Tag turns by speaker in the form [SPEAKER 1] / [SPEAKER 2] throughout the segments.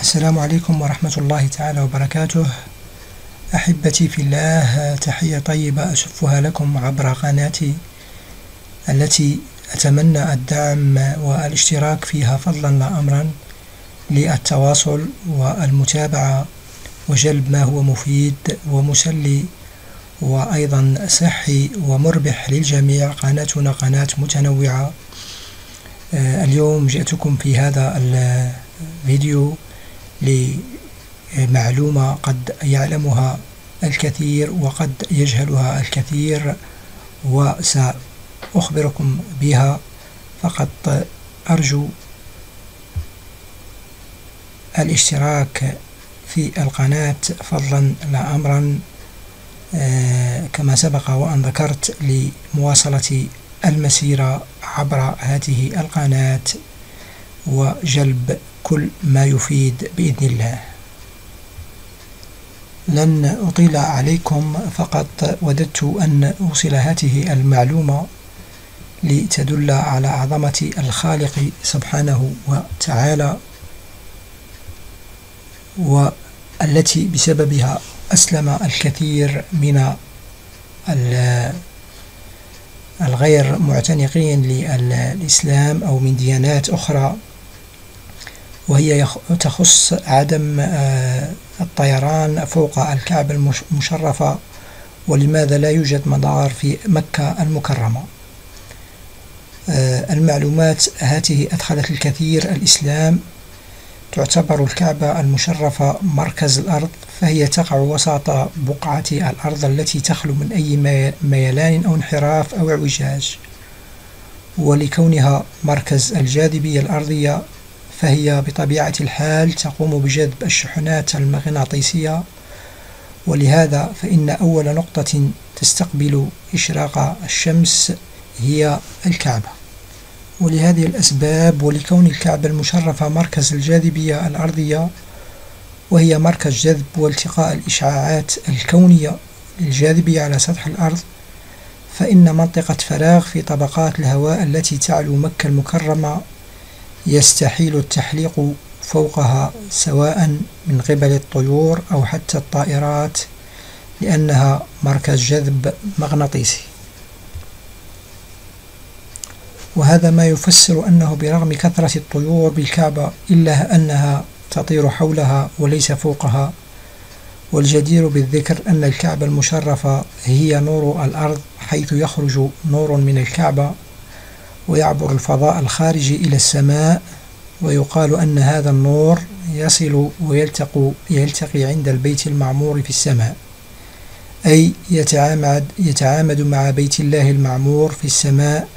[SPEAKER 1] السلام عليكم ورحمة الله تعالى وبركاته. أحبتي في الله، تحية طيبة أشفها لكم عبر قناتي التي أتمنى الدعم والاشتراك فيها فضلا لا أمرا للتواصل والمتابعة وجلب ما هو مفيد ومسلي وأيضا صحي ومربح للجميع. قناتنا قناة متنوعة. اليوم جئتكم في هذا الفيديو لمعلومة قد يعلمها الكثير وقد يجهلها الكثير، وسأخبركم بها. فقط أرجو الاشتراك في القناة فضلا لا أمرا، كما سبق وأن ذكرت، لمواصلة المسيرة عبر هذه القناة وجلب كل ما يفيد بإذن الله. لن أطيل عليكم، فقط وددت أن أوصل هذه المعلومة لتدل على عظمة الخالق سبحانه وتعالى، والتي بسببها أسلم الكثير من الغير معتنقين للإسلام أو من ديانات أخرى، وهي تخص عدم الطيران فوق الكعبة المشرفة، ولماذا لا يوجد مطار في مكة المكرمة. المعلومات هذه أدخلت الكثير الإسلام. تعتبر الكعبة المشرفة مركز الأرض، فهي تقع وسط بقعة الأرض التي تخلو من أي ميلان أو انحراف أو اعوجاج، ولكونها مركز الجاذبية الأرضية فهي بطبيعة الحال تقوم بجذب الشحنات المغناطيسية، ولهذا فإن أول نقطة تستقبل إشراق الشمس هي الكعبة. ولهذه الأسباب، ولكون الكعبة المشرفة مركز الجاذبية الأرضية وهي مركز جذب والتقاء الإشعاعات الكونية للجاذبية على سطح الأرض، فإن منطقة فراغ في طبقات الهواء التي تعلو مكة المكرمة يستحيل التحليق فوقها سواء من قبل الطيور أو حتى الطائرات، لأنها مركز جذب مغناطيسي. وهذا ما يفسر أنه برغم كثرة الطيور بالكعبة إلا أنها تطير حولها وليس فوقها. والجدير بالذكر أن الكعبة المشرفة هي نور الأرض، حيث يخرج نور من الكعبة ويعبر الفضاء الخارجي إلى السماء، ويقال أن هذا النور يصل ويلتقي عند البيت المعمور في السماء، أي يتعامد مع بيت الله المعمور في السماء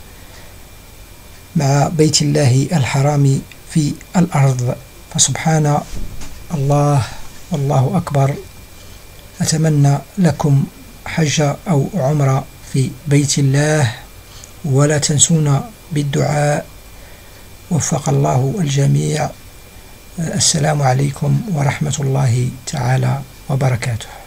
[SPEAKER 1] مع بيت الله الحرام في الأرض. فسبحان الله والله أكبر. أتمنى لكم حج أو عمرة في بيت الله، ولا تنسونا بالدعاء. وفق الله الجميع. السلام عليكم ورحمة الله تعالى وبركاته.